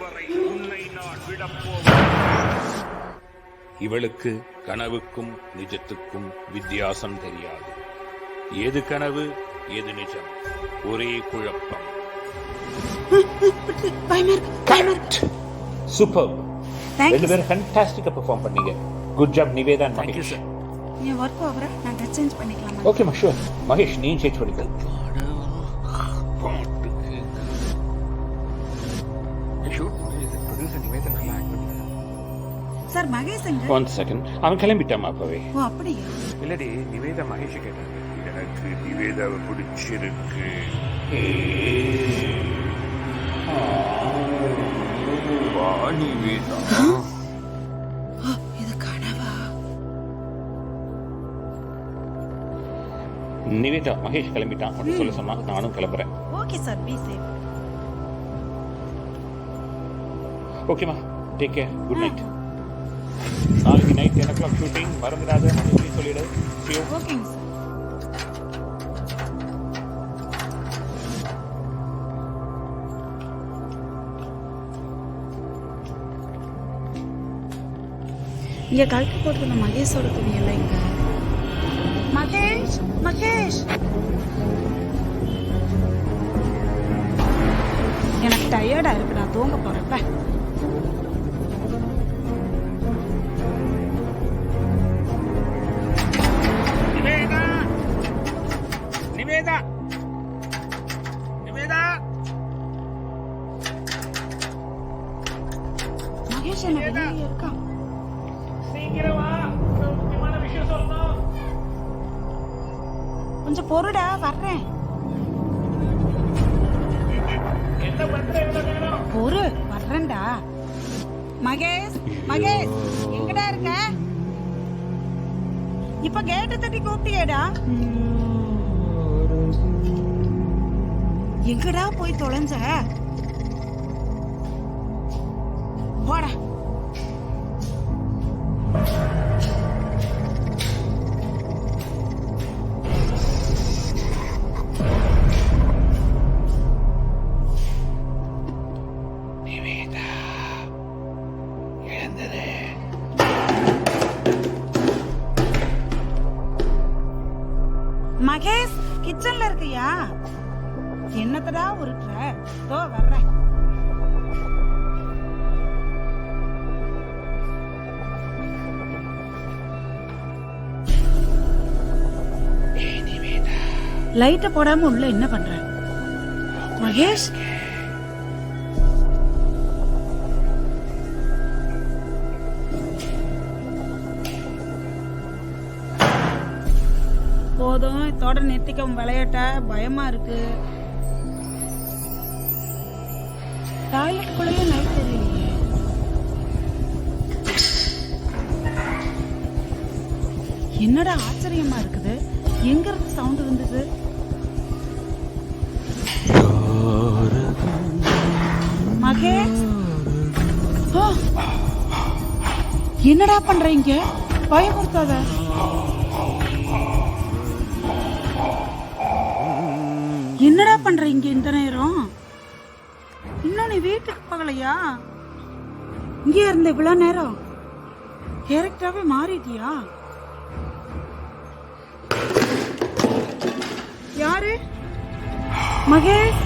வரை உன்னை நான் விடப்போவேன். இவளுக்கு கனவுக்கும் நிஜத்துக்கும் வித்தியாசம் தெரியாது. எது கனவு எது நிஜம், ஒரே குழப்பம். சூப்பர், ரெண்டு பேரும் ஃபேண்டாஸ்டிக்கா பெர்ஃபார்ம் பண்ணீங்க. Good job Nivetha and Mahesh. நீ வர்க் ஓவரா நான் ட்ரெஸ் சேஞ்ச் பண்ணிக்கலாம். Okay sure. மகேஷ் நீ சேஞ்ச் பண்ணிக்கோ. சார் மகேஷ் எங்க? ஒன் செகண்ட், அவன் கிளம்பிட்டாமா அப்பவே. ஓ அப்படியா? இல்லடி நிவேதா மகேஷ் கேட்டாங்க. எனக்கு நிவேதாவை பிடிச்சிருக்கு. வா நிவேதா. இது கனவா? நிவேதா மகேஷ் கிளம்பிட்டான் அப்படின்னு சொல்ல சொன்னா நானும் கிளம்புறேன். Okay sir, be safe. ஓகேமா, டேக் கேர், குட் நைட். நாளைக்கு நைட் 10 o'clock ஷூட்டிங், மறந்துடாத மகேஷ் சொல்லிடு. ஓகேங்க சார். இங்க கழட்டி போட்டுருந்த மகேஷோட துணி எல்லாம் இங்க. மகேஷ், மகேஷ், எனக்கு டயர்டா இருக்கு, நான் தூங்க போறப்ப. நிவேதா, நிவேதா, நிவேதா. மகேஷ் என்ன வெளியே இருக்கான்? சீக்கிரம் வா, ஒரு முக்கியமான விஷயம் சொல்லணும். கொஞ்சம் பொறுடா, வர்றேன். என்ன பண்ற இவ்வளவு நேரம்? பொறு, வர்றேன்டா. மகேஷ், மகேஷ் எங்கடா இருக்க? இப்ப கேட்டு தட்டி கூப்பிட்டியேடா. எங்கடா போய் தொலைஞ்ச? போடா. நிவேதா எழுந்தது. மகேஷ் கிச்சன்ல இருக்கியா? என்னத்தடா உருட்டுற? தோ வர்றேன். லைட்ட போடாம உள்ள என்ன பண்ற மகேஷ்? போதும், இதோட நிறுத்திக்க விளையாட்ட. பயமா இருக்கு. டாய்லெட்டுக்குள்ளேயே லைட் தெரியலையே. என்னடா ஆச்சரியமா இருக்குது, எங்க இருந்து சவுண்ட் வந்தது? மகேஷ், என்னடா பண்றீங்க? பயமுறுத்தாத. என்னடா பண்றீங்க இந்த நேரம்? இன்னும் நீ வீட்டுக்கு போகலையா? இங்கே இருந்த இவ்வளவு நேரம் கேரக்டராவே மாறிட்டியா? யாரு? மகேஷ்,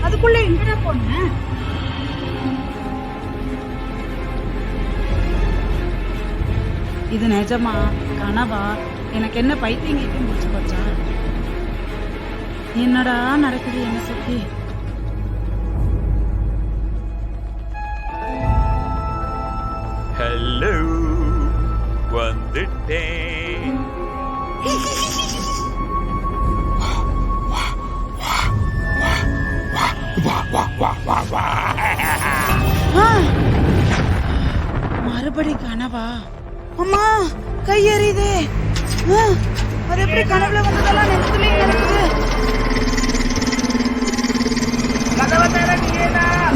அதுக்குள்ள எங்கடா போன? இது நிஜமா கனவா? எனக்கு என்ன பைத்தியம் கேட்டு முடிச்சு போச்சா? என்னடா நடக்குது என்ன சுத்தி? ஹலோ, வந்துட்டேன். மறுபடி கனவா? அம்மா கை எறியுதே. அது எப்படி கனவுல வந்ததெல்லாம் நிஜத்திலே நடக்குது?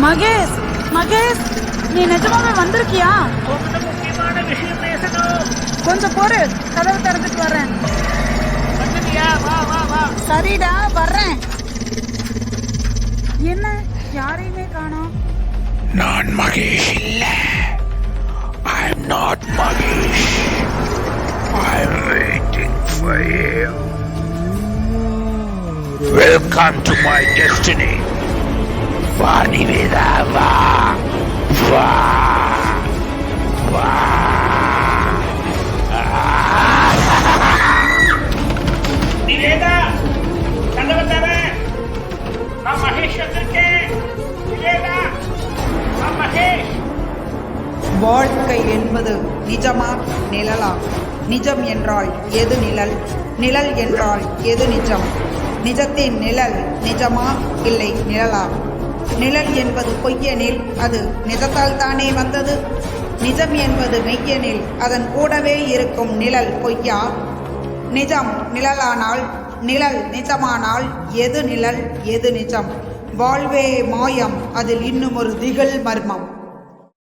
மகேஷ், மகேஷ் நீ நிஜமாவே வந்திருக்கியா? முக்கியமான விஷயம் பேசணும். கொஞ்சம் பொறு, கதவு திறந்துட்டு வர்றேன். வா வா வா. சரிடா வர்றேன். என்ன யாரையுமே காணோம்? நான் மகேஷ் இல்ல. I'm not Mahesh. I'm waiting for you. Welcome to my destiny. வா நிவேதா, வா வா வா. நிவேதா, கதவை தர. நான் மகேஷ் வந்திருக்கேன். நிவேதா, நான் மகேஷ். வாழ்க்கை என்பது நிஜமா நிழலா? நிஜம் என்றால் எது நிழல்? நிழல் என்றால் எது நிஜம்? நிஜத்தின் நிழல் நிஜமா இல்லை நிழலா? நிழல் என்பது பொய்யெனில் அது நிஜத்தால் தானே வந்தது. நிஜம் என்பது மெய்யெனில் அதன் கூடவே இருக்கும் நிழல் பொய்யா? நிஜம் நிழலானால், நிழல் நிஜமானால் எது நிழல் எது நிஜம்? வாழ்வே மாயம், அதில் இன்னும் ஒரு திகில் மர்மம்.